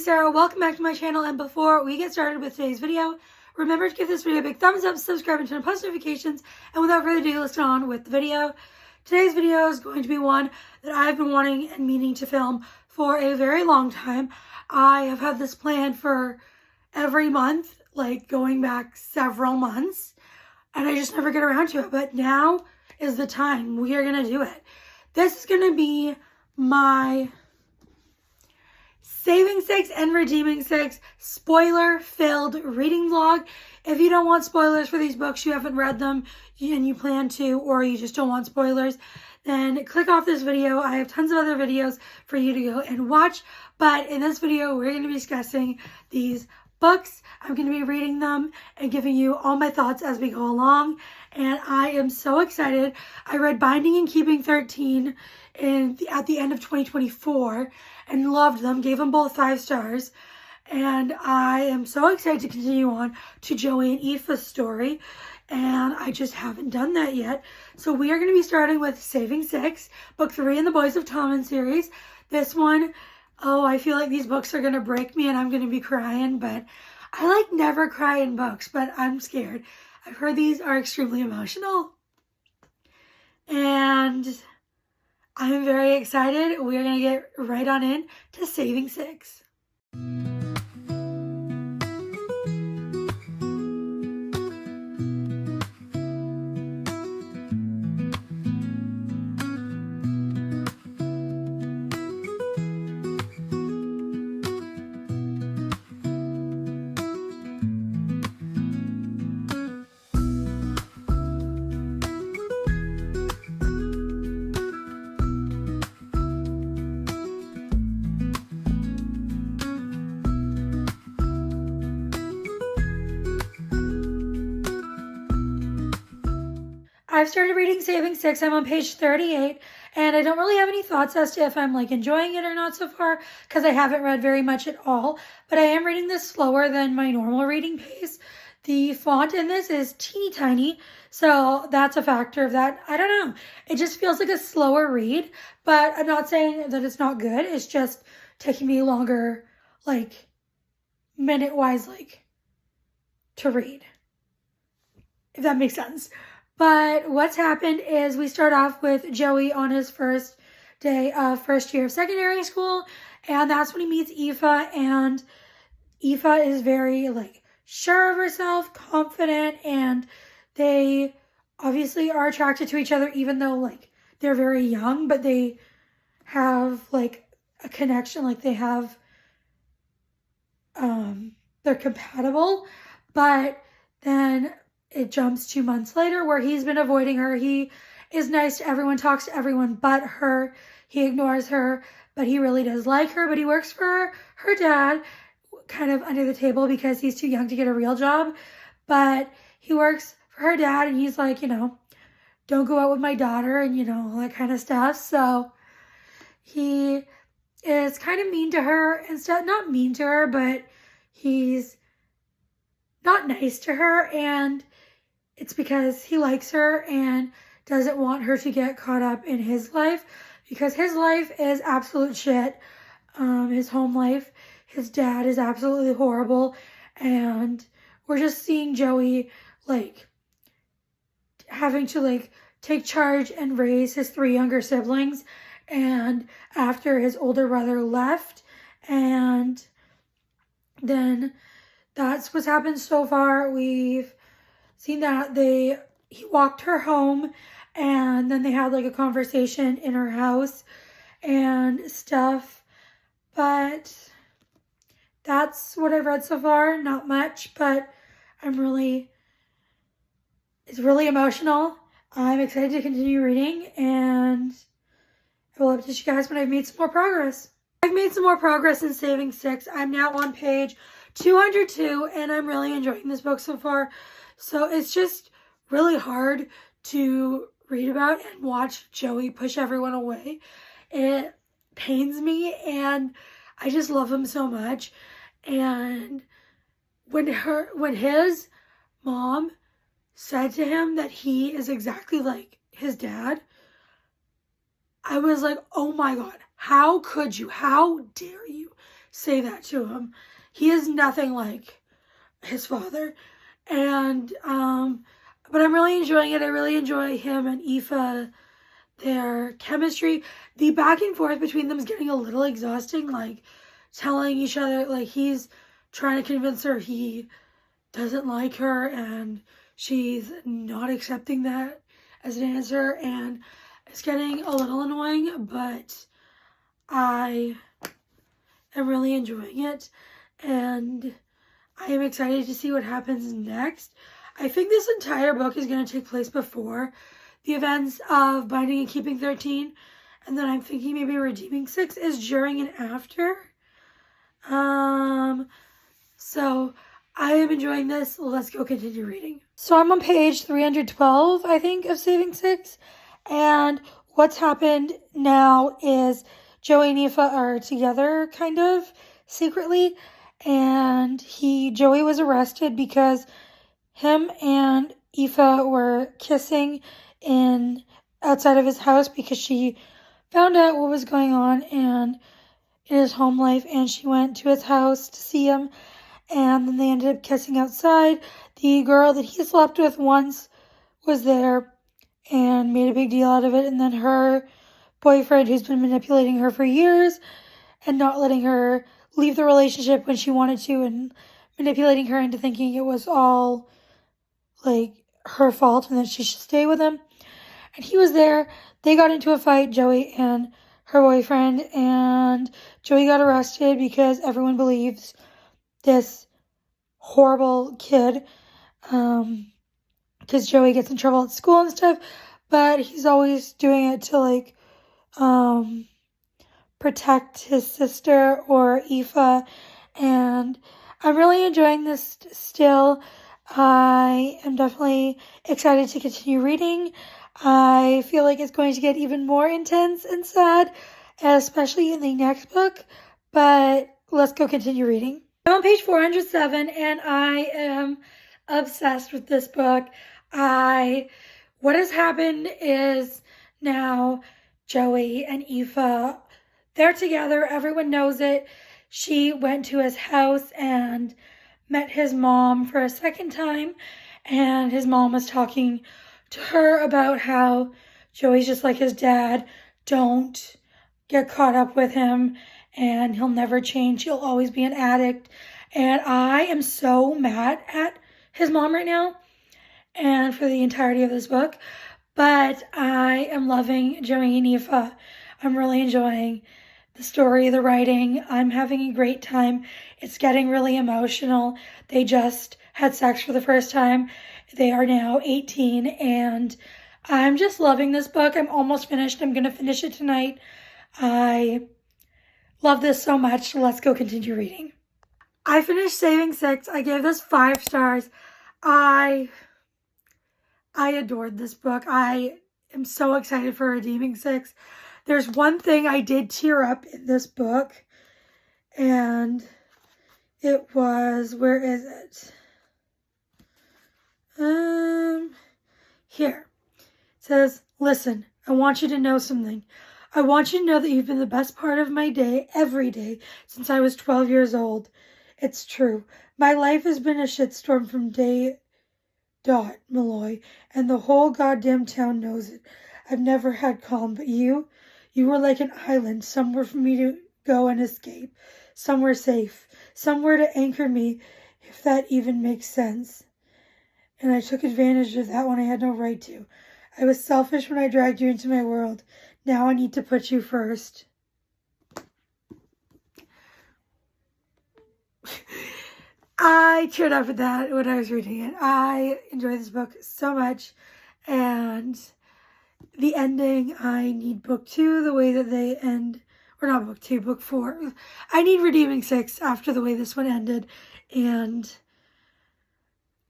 Sarah, welcome back to my channel, and before we get started with today's video, remember to give this video a big thumbs up, subscribe, and turn on post notifications, and without further ado, let's get on with the video. Today's video is going to be one that I've been wanting and meaning to film for a very long time. I have had this planned for every month, like going back several months, and I just never get around to it, but now is the time. We are going to do it. This is going to be my Saving 6 and Redeeming 6 spoiler-filled reading vlog. If you don't want spoilers for these books, you haven't read them, and you plan to, or you just don't want spoilers, then click off this video. I have tons of other videos for you to go and watch, but in this video, we're going to be discussing these books. I'm going to be reading them and giving you all my thoughts as we go along, and I am so excited. I read Binding and Keeping 13 at the end of 2024 and loved them, gave them both 5 stars, and I am so excited to continue on to Joey and Aoife's story, and I just haven't done that yet. So we are going to be starting with Saving 6, book 3 in the Boys of Tommen series. This one, oh, I feel like these books are going to break me and I'm going to be crying, but I never cry in books, but I'm scared. I've heard these are extremely emotional, and I'm very excited. We're going to get right on in to Saving 6. I've started reading Saving 6. I'm on page 38, and I don't really have any thoughts as to if I'm enjoying it or not so far, because I haven't read very much at all, but I am reading this slower than my normal reading pace. The font in this is teeny tiny, so that's a factor of that. I don't know. It just feels like a slower read, but I'm not saying that it's not good. It's just taking me longer, minute-wise, to read, if that makes sense. But what's happened is we start off with Joey on his first day of first year of secondary school, and that's when he meets Aoife, and Aoife is very sure of herself, confident, and they obviously are attracted to each other even though they're very young, but they have a connection, they have they're compatible. But then it jumps 2 months later where he's been avoiding her. He is nice to everyone, talks to everyone but her. He ignores her, but he really does like her. But he works for her dad, kind of under the table because he's too young to get a real job. But he works for her dad, and he's don't go out with my daughter, and all that kind of stuff. So he is kind of mean to her and stuff. Not mean to her, but he's not nice to her, and it's because he likes her and doesn't want her to get caught up in his life, because his life is absolute shit. His home life, his dad is absolutely horrible, and we're just seeing Joey having to take charge and raise his 3 younger siblings, and after his older brother left, and then that's what's happened so far. We've seen that he walked her home, and then they had a conversation in her house and stuff. But that's what I've read so far. Not much, but it's really emotional. I'm excited to continue reading, and I will update you guys when I've made some more progress. I've made some more progress in Saving 6. I'm now on page 202, and I'm really enjoying this book so far. So it's just really hard to read about and watch Joey push everyone away. It pains me, and I just love him so much. And when his mom said to him that he is exactly like his dad, I was like, oh my God, how could you? How dare you say that to him. He is nothing like his father. And, but I'm really enjoying it. I really enjoy him and Aoife, their chemistry. The back and forth between them is getting a little exhausting, like telling each other, like he's trying to convince her he doesn't like her and she's not accepting that as an answer, and it's getting a little annoying, but I am really enjoying it and I am excited to see what happens next. I think this entire book is going to take place before the events of Binding and Keeping 13, and then I'm thinking maybe Redeeming 6 is during and after. So I am enjoying this. Let's go continue reading. So I'm on page 312, I think, of Saving Six, and what's happened now is Joey and Aoife are together, kind of, secretly, and Joey was arrested because him and Aoife were kissing outside of his house because she found out what was going on in his home life, and she went to his house to see him, and then they ended up kissing outside. The girl that he slept with once was there and made a big deal out of it, and then her boyfriend, who's been manipulating her for years and not letting her leave the relationship when she wanted to and manipulating her into thinking it was all like her fault and that she should stay with him. And he was there. They got into a fight, Joey and her boyfriend, and Joey got arrested because everyone believes this horrible kid, because Joey gets in trouble at school and stuff, but he's always doing it to like protect his sister or Aoife, and I'm really enjoying this still. I am definitely excited to continue reading. I feel like it's going to get even more intense and sad, especially in the next book, but let's go continue reading. I'm on page 407 and I am obsessed with this book. What has happened is now Joey and Aoife, they're together. Everyone knows it. She went to his house and met his mom for a second time, and his mom was talking to her about how Joey's just like his dad. Don't get caught up with him and he'll never change. He'll always be an addict. And I am so mad at his mom right now and for the entirety of this book. But I am loving Joey and Aoife. I'm really enjoying the story, the writing. I'm having a great time. It's getting really emotional. They just had sex for the first time. They are now 18 and I'm just loving this book. I'm almost finished. I'm going to finish it tonight. I love this so much. Let's go continue reading. I finished Saving Six. I gave this 5 stars. I adored this book. I am so excited for Redeeming Six. There's one thing I did tear up in this book, and it was, where is it? Here. It says, "Listen, I want you to know something. I want you to know that you've been the best part of my day, every day, since I was 12 years old. It's true. My life has been a shitstorm from day dot, Malloy, and the whole goddamn town knows it. I've never had calm, but you were like an island, somewhere for me to go and escape, somewhere safe, somewhere to anchor me, if that even makes sense. And I took advantage of that when I had no right to. I was selfish when I dragged you into my world. Now I need to put you first." I teared up at that when I was reading it. I enjoyed this book so much, and the ending, I need book 2 the way that they end, or not book 2, book 4. I need Redeeming Six after the way this one ended, and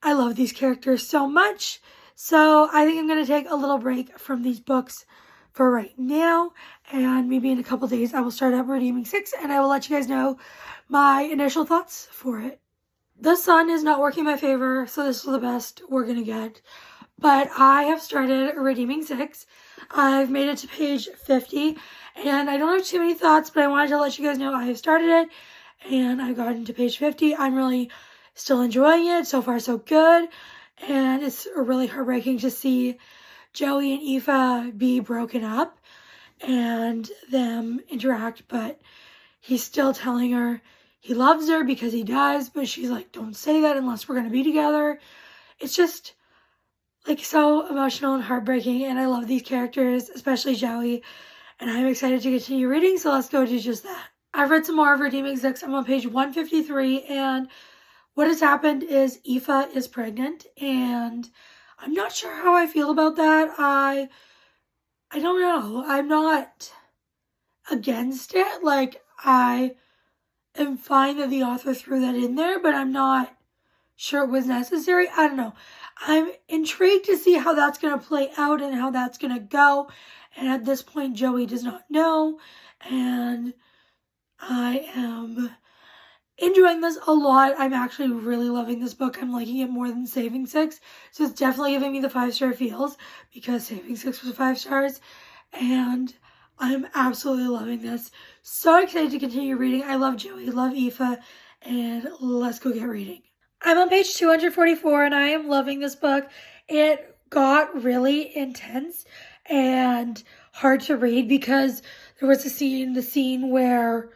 I love these characters so much. So I think I'm going to take a little break from these books for right now, and maybe in a couple days I will start up Redeeming Six, and I will let you guys know my initial thoughts for it. The sun is not working in my favor, so this is the best we're going to get. But I have started Redeeming Six. I've made it to page 50, and I don't have too many thoughts, but I wanted to let you guys know I have started it, and I got into page 50. I'm really still enjoying it. So far, so good. And it's really heartbreaking to see Joey and Aoife be broken up and them interact, but he's still telling her he loves her because he does, but she's like, don't say that unless we're going to be together. It's just like so emotional and heartbreaking, and I love these characters, especially Joey, and I'm excited to continue reading, so let's go do just that. I've read some more of Redeeming Six. I'm on page 153, and what has happened is Aoife is pregnant, and I'm not sure how I feel about that. I don't know. I'm not against it. Like, I am fine that the author threw that in there, but I'm not sure it was necessary. I don't know. I'm intrigued to see how that's going to play out and how that's going to go. And at this point, Joey does not know. And I am enjoying this a lot. I'm actually really loving this book. I'm liking it more than Saving Six. So it's definitely giving me the 5-star feels because Saving Six was 5 stars. And I'm absolutely loving this. So excited to continue reading. I love Joey, love Aoife, and let's go get reading. I'm on page 244 and I am loving this book. It got really intense and hard to read because there was the scene where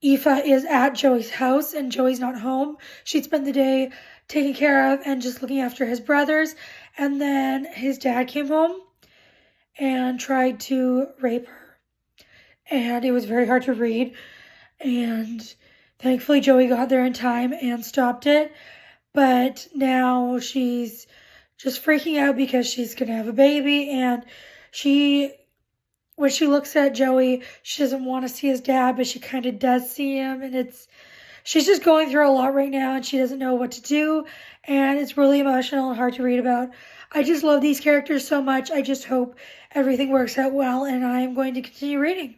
Aoife is at Joey's house and Joey's not home. She'd spent the day taking care of and just looking after his brothers. And then his dad came home and tried to rape her. And it was very hard to read. And thankfully, Joey got there in time and stopped it. But now she's just freaking out because she's going to have a baby. And when she looks at Joey, she doesn't want to see his dad, but she kind of does see him. And she's just going through a lot right now and she doesn't know what to do. And it's really emotional and hard to read about. I just love these characters so much. I just hope everything works out well and I am going to continue reading.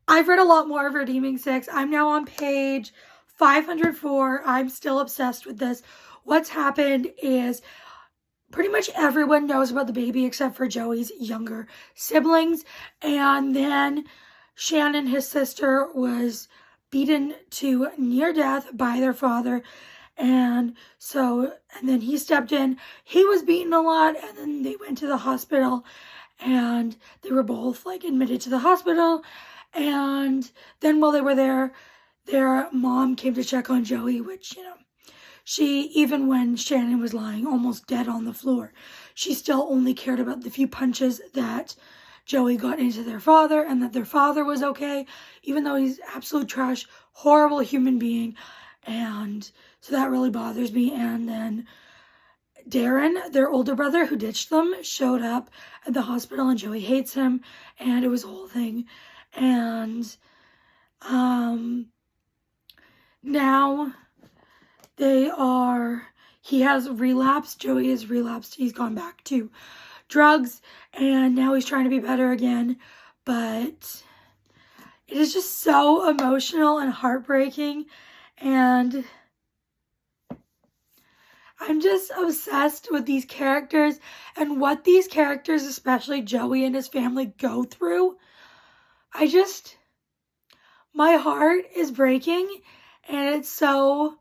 I've read a lot more of Redeeming Six. I'm now on page 504. I'm still obsessed with this. What's happened is pretty much everyone knows about the baby except for Joey's younger siblings. And then Shannon, his sister, was beaten to near death by their father. And then he stepped in. He was beaten a lot, and then they went to the hospital, and they were both like admitted to the hospital. And then while they were there, their mom came to check on Joey, which, even when Shannon was lying almost dead on the floor, she still only cared about the few punches that Joey got into their father and that their father was okay, even though he's absolute trash, horrible human being. And so that really bothers me. And then Darren, their older brother who ditched them, showed up at the hospital and Joey hates him. And it was a whole thing. And now he has relapsed. Joey has relapsed. He's gone back to drugs and now he's trying to be better again. But it is just so emotional and heartbreaking. And I'm just obsessed with these characters and what these characters, especially Joey and his family, go through. My heart is breaking and it's so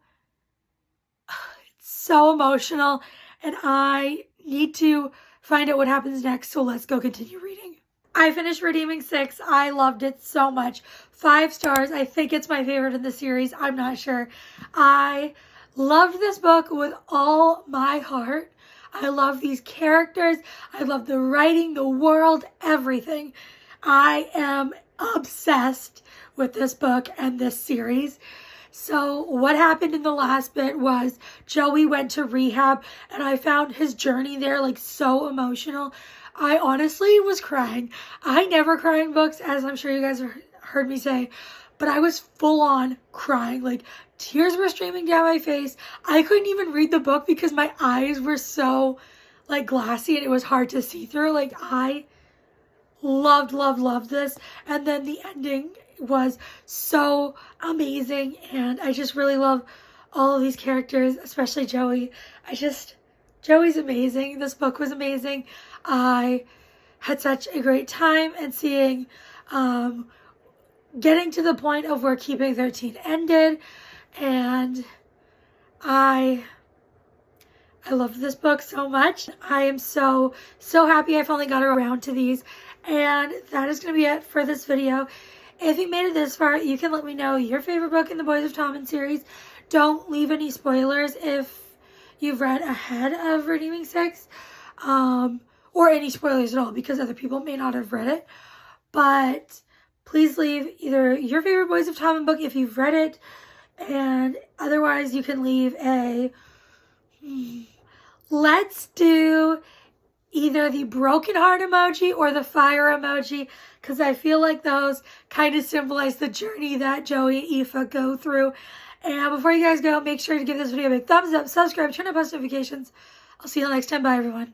emotional and I need to find out what happens next, so let's go continue reading. I finished Redeeming Six. I loved it so much. 5 stars. I think it's my favorite in the series. I'm not sure. I loved this book with all my heart. I love these characters. I love the writing, the world, everything. I am obsessed with this book and this series. So what happened in the last bit was Joey went to rehab and I found his journey there like so emotional. I honestly was crying. I never cry in books, as I'm sure you guys heard me say, but I was full on crying. Like tears were streaming down my face. I couldn't even read the book because my eyes were so like glassy and it was hard to see through. Like I loved this. And then the ending was so amazing and I just really love all of these characters, especially Joey. Joey's amazing. This book was amazing. I had such a great time and seeing getting to the point of where Keeping 13 ended, and I love this book so much. I am so happy I finally got around to these. And that is going to be it for this video. If you made it this far, you can let me know your favorite book in the Boys of Tommen series. Don't leave any spoilers if you've read ahead of Redeeming Six. Or any spoilers at all, because other people may not have read it. But please leave either your favorite Boys of Tommen book if you've read it. And otherwise, you can leave a... Let's do either the broken heart emoji or the fire emoji, because I feel like those kind of symbolize the journey that Joey and Aoife go through. And before you guys go, make sure to give this video a big thumbs up, subscribe, turn on post notifications. I'll see you next time. Bye, everyone.